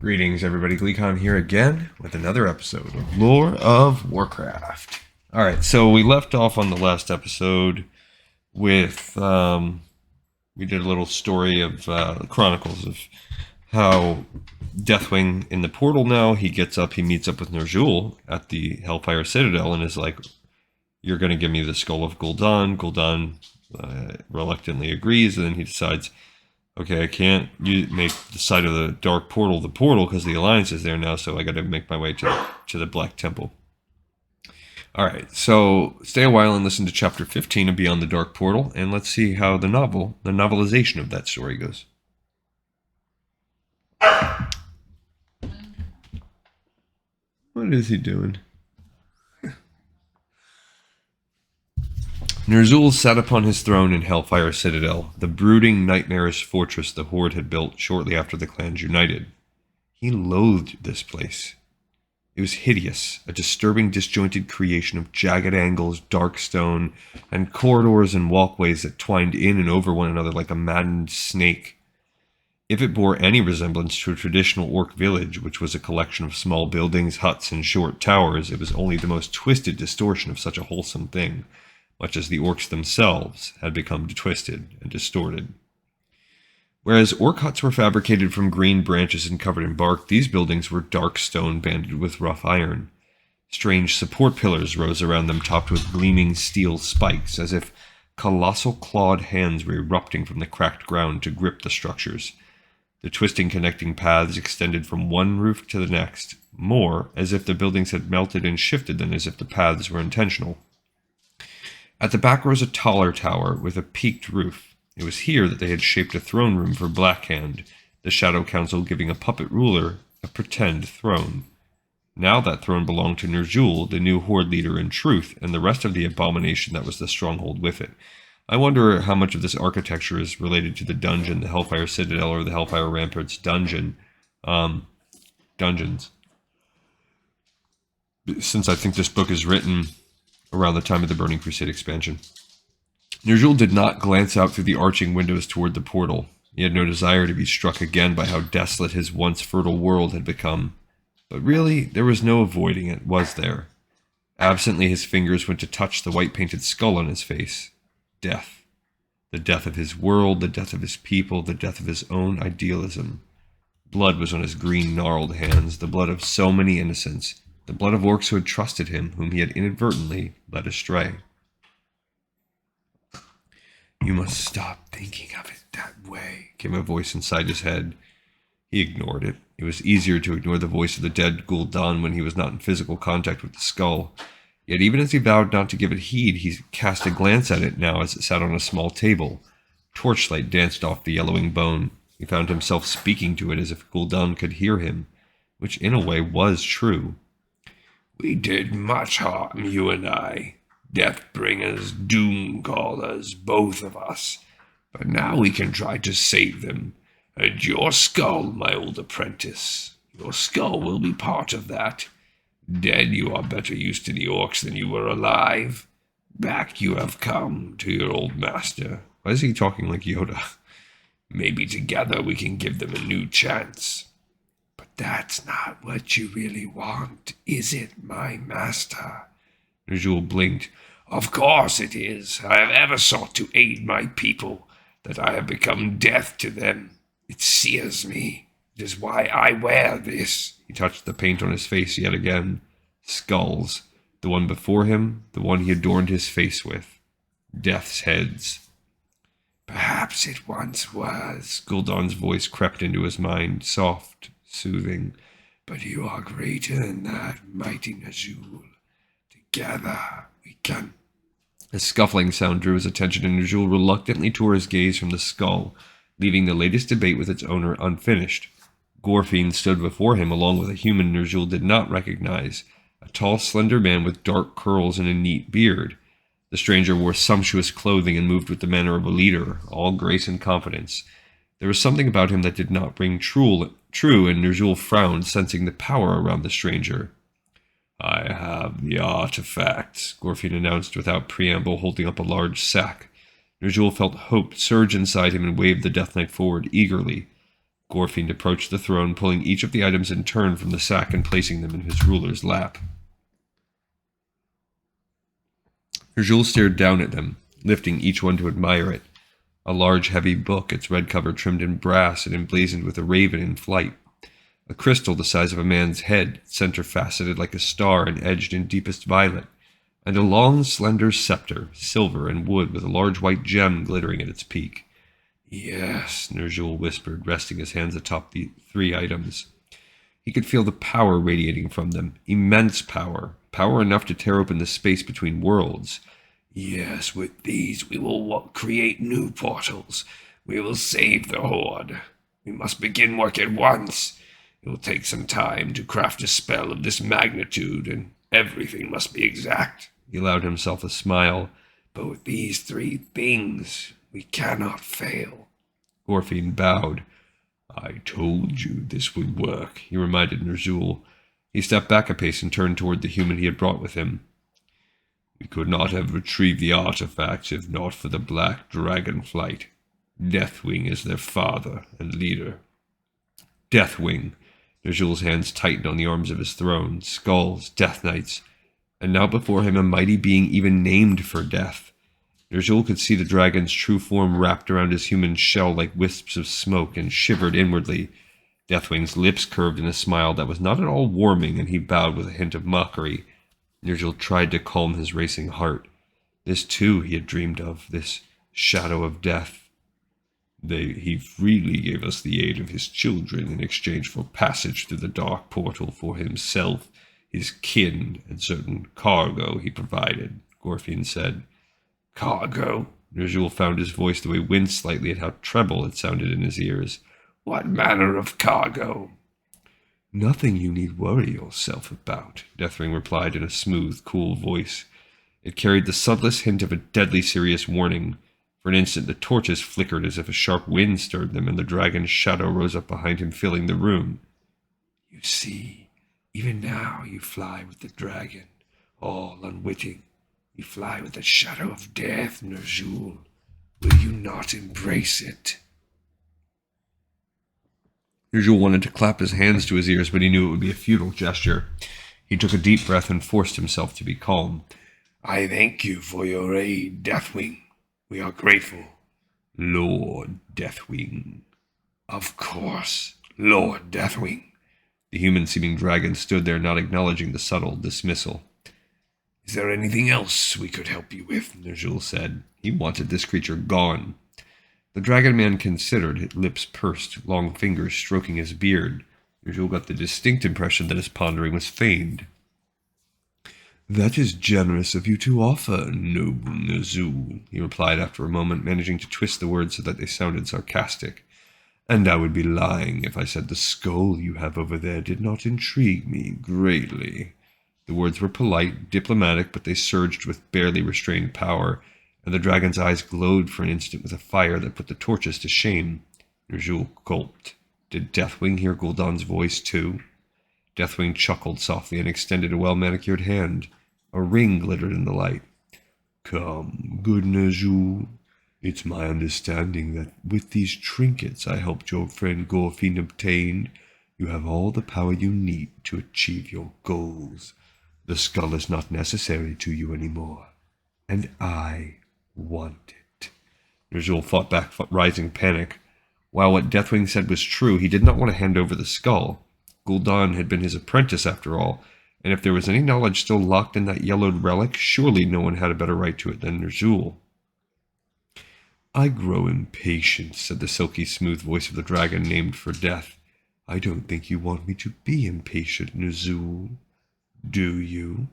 Greetings, everybody. Gul'dan here again with another episode of Lore of Warcraft. All right, so we left off on the last episode with we did a little story of chronicles of how Deathwing in the portal. Now he gets up, he meets up with Ner'zhul at the Hellfire Citadel, and is like, "You're going to give me the skull of Gul'dan." Gul'dan reluctantly agrees, and then he decides, okay, I can't make the side of the dark portal the portal because the Alliance is there now, so I got to make my way to the Black Temple. All right, so stay a while and listen to Chapter 15 of Beyond the Dark Portal, and let's see how the novelization of that story goes. What is he doing? Ner'zhul sat upon his throne in Hellfire Citadel, the brooding, nightmarish fortress the Horde had built shortly after the clans united. He loathed this place. It was hideous, a disturbing, disjointed creation of jagged angles, dark stone, and corridors and walkways that twined in and over one another like a maddened snake. If it bore any resemblance to a traditional orc village, which was a collection of small buildings, huts, and short towers, it was only the most twisted distortion of such a wholesome thing, much as the orcs themselves had become twisted and distorted. Whereas orc huts were fabricated from green branches and covered in bark, these buildings were dark stone banded with rough iron. Strange support pillars rose around them, topped with gleaming steel spikes, as if colossal clawed hands were erupting from the cracked ground to grip the structures. The twisting connecting paths extended from one roof to the next, more as if the buildings had melted and shifted than as if the paths were intentional. At the back rose a taller tower with a peaked roof. It was here that they had shaped a throne room for Blackhand, the Shadow Council giving a puppet ruler a pretend throne. Now that throne belonged to Ner'zhul, the new Horde leader in truth, and the rest of the abomination that was the stronghold with it. I wonder how much of this architecture is related to the dungeon, the Hellfire Citadel, or the Hellfire Ramparts dungeons. Since I think this book is written around the time of the Burning Crusade expansion. Ner'zhul did not glance out through the arching windows toward the portal. He had no desire to be struck again by how desolate his once fertile world had become. But really, there was no avoiding it, was there? Absently, his fingers went to touch the white-painted skull on his face. Death. The death of his world, the death of his people, the death of his own idealism. Blood was on his green, gnarled hands, the blood of so many innocents, the blood of orcs who had trusted him, whom he had inadvertently led astray. "You must stop thinking of it that way," came a voice inside his head. He ignored it. It was easier to ignore the voice of the dead Gul'dan when he was not in physical contact with the skull. Yet even as he vowed not to give it heed, he cast a glance at it now as it sat on a small table. Torchlight danced off the yellowing bone. He found himself speaking to it as if Gul'dan could hear him, which in a way was true. "We did much harm, you and I. Deathbringers, doom-callers, both of us. But now we can try to save them. And your skull, my old apprentice. Your skull will be part of that. Dead, you are better used to the orcs than you were alive. Back you have come to your old master." Why is he talking like Yoda? "Maybe together we can give them a new chance." "But that's not what you really want, is it, my master?" Ner'zhul blinked. "Of course it is. I have ever sought to aid my people, that I have become death to them. It sears me. It is why I wear this." He touched the paint on his face yet again. Skulls. The one before him, the one he adorned his face with. Death's heads. "Perhaps it once was." Gul'dan's voice crept into his mind, soft, soothing. "But you are greater than that, mighty Ner'zhul. Together we can..." A scuffling sound drew his attention, and Ner'zhul reluctantly tore his gaze from the skull, leaving the latest debate with its owner unfinished. Gorfin stood before him, along with a human Ner'zhul did not recognize, a tall, slender man with dark curls and a neat beard. The stranger wore sumptuous clothing and moved with the manner of a leader, all grace and confidence. There was something about him that did not ring true, and Ner'zhul frowned, sensing the power around the stranger. "I have the artifacts," Gorfin announced without preamble, holding up a large sack. Ner'zhul felt hope surge inside him and waved the Death Knight forward eagerly. Gorfind approached the throne, pulling each of the items in turn from the sack and placing them in his ruler's lap. Ner'zhul stared down at them, lifting each one to admire it. A large, heavy book, its red cover trimmed in brass and emblazoned with a raven in flight. A crystal the size of a man's head, center faceted like a star and edged in deepest violet. And a long, slender scepter, silver and wood, with a large white gem glittering at its peak. Yes, Ner'zhul whispered, resting his hands atop the 3 items. He could feel the power radiating from them, immense power, power enough to tear open the space between worlds. Yes, with these we will create new portals. We will save the Horde. We must begin work at once. It will take some time to craft a spell of this magnitude, and everything must be exact. He allowed himself a smile. But with these 3 things, we cannot fail. Gorfind bowed. I told you this would work, he reminded Ner'zhul. He stepped back a pace and turned toward the human he had brought with him. We could not have retrieved the artifacts if not for the Black Dragon Flight. Deathwing is their father and leader. Deathwing. Ner'zhul's hands tightened on the arms of his throne, skulls, death knights, and now before him a mighty being even named for death. Ner'zhul could see the dragon's true form wrapped around his human shell like wisps of smoke and shivered inwardly. Deathwing's lips curved in a smile that was not at all warming, and he bowed with a hint of mockery. Ner'zhul tried to calm his racing heart. This too he had dreamed of, this shadow of death. He freely gave us the aid of his children in exchange for passage through the dark portal for himself, his kin, and certain cargo he provided, Gorfind said. Cargo? Ner'zhul found his voice, though he winced slightly at how treble it sounded in his ears. What manner of cargo? Nothing you need worry yourself about, Deathwing replied in a smooth, cool voice. It carried the subtlest hint of a deadly serious warning. For an instant the torches flickered as if a sharp wind stirred them, and the dragon's shadow rose up behind him, filling the room. You see, even now you fly with the dragon, all unwitting. You fly with the shadow of death, Ner'zhul. Will you not embrace it? Ner'zhul wanted to clap his hands to his ears, but he knew it would be a futile gesture. He took a deep breath and forced himself to be calm. I thank you for your aid, Deathwing. We are grateful. Lord Deathwing. Of course, Lord Deathwing. The human-seeming dragon stood there, not acknowledging the subtle dismissal. Is there anything else we could help you with? Ner'zhul said. He wanted this creature gone. The dragon man considered, his lips pursed, long fingers stroking his beard. Ner'zhul got the distinct impression that his pondering was feigned. That is generous of you to offer, noble Ner'zhul, he replied after a moment, managing to twist the words so that they sounded sarcastic. And I would be lying if I said the skull you have over there did not intrigue me greatly. The words were polite, diplomatic, but they surged with barely restrained power, and the dragon's eyes glowed for an instant with a fire that put the torches to shame. Ner'zhul gulped. Did Deathwing hear Gul'dan's voice too? Deathwing chuckled softly and extended a well-manicured hand. A ring glittered in the light. Come, good Ner'zhul. It's my understanding that with these trinkets I helped your friend Gorfind obtain, you have all the power you need to achieve your goals. The skull is not necessary to you anymore, and I want it. Ner'zhul fought back rising panic. While what Deathwing said was true, he did not want to hand over the skull. Gul'dan had been his apprentice after all, and if there was any knowledge still locked in that yellowed relic, surely no one had a better right to it than Ner'zhul. I grow impatient, said the silky smooth voice of the dragon named for death. I don't think you want me to be impatient, Ner'zhul. Do you?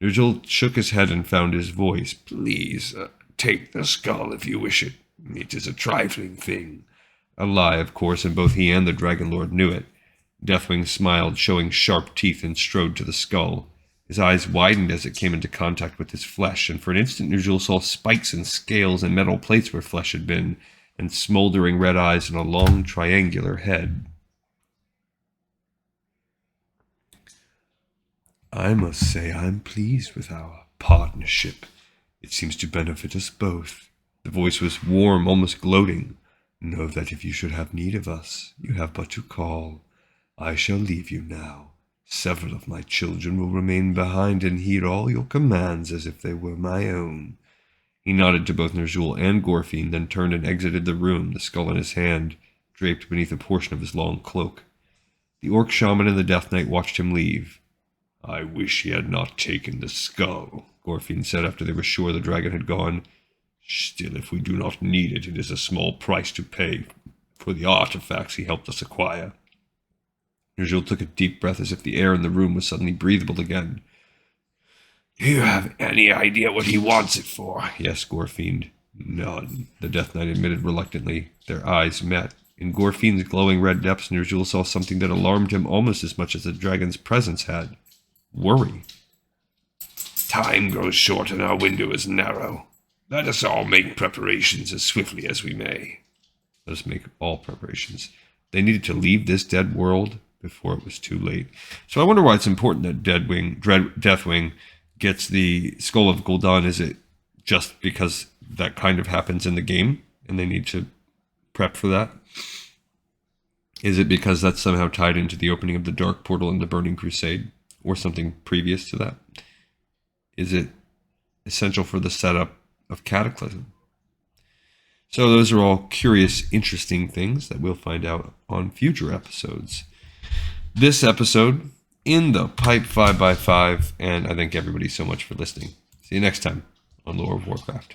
Ner'zhul shook his head and found his voice. Please, take the skull if you wish it. It is a trifling thing. A lie, of course, and both he and the Dragon Lord knew it. Deathwing smiled, showing sharp teeth, and strode to the skull. His eyes widened as it came into contact with his flesh, and for an instant Ner'zhul saw spikes and scales and metal plates where flesh had been, and smoldering red eyes and a long triangular head. I must say I'm pleased with our partnership. It seems to benefit us both. The voice was warm, almost gloating. Know that if you should have need of us, you have but to call. I shall leave you now. Several of my children will remain behind and heed all your commands as if they were my own." He nodded to both Ner'zhul and Gorfin, then turned and exited the room, the skull in his hand, draped beneath a portion of his long cloak. The Orc Shaman and the Death Knight watched him leave. "I wish he had not taken the skull," Gorfin said after they were sure the dragon had gone. "Still, if we do not need it, it is a small price to pay for the artifacts he helped us acquire." Ner'zhul took a deep breath as if the air in the room was suddenly breathable again. "Do you have any idea what he wants it for?" "Yes, Gorfin." "None," the Death Knight admitted reluctantly. Their eyes met. In Gorfin's glowing red depths, Ner'zhul saw something that alarmed him almost as much as the dragon's presence had. Worry. "Time grows short and our window is narrow. Let us all make preparations as swiftly as we may." Let us make all preparations. They needed to leave this dead world before it was too late. So I wonder why it's important that Deathwing gets the Skull of Gul'dan. Is it just because that kind of happens in the game and they need to prep for that? Is it because that's somehow tied into the opening of the Dark Portal in the Burning Crusade, or something previous to that? Is it essential for the setup of Cataclysm? So those are all curious, interesting things that we'll find out on future episodes. This episode in the pipe 5x5, and I thank everybody so much for listening. See you next time on Lore of Warcraft.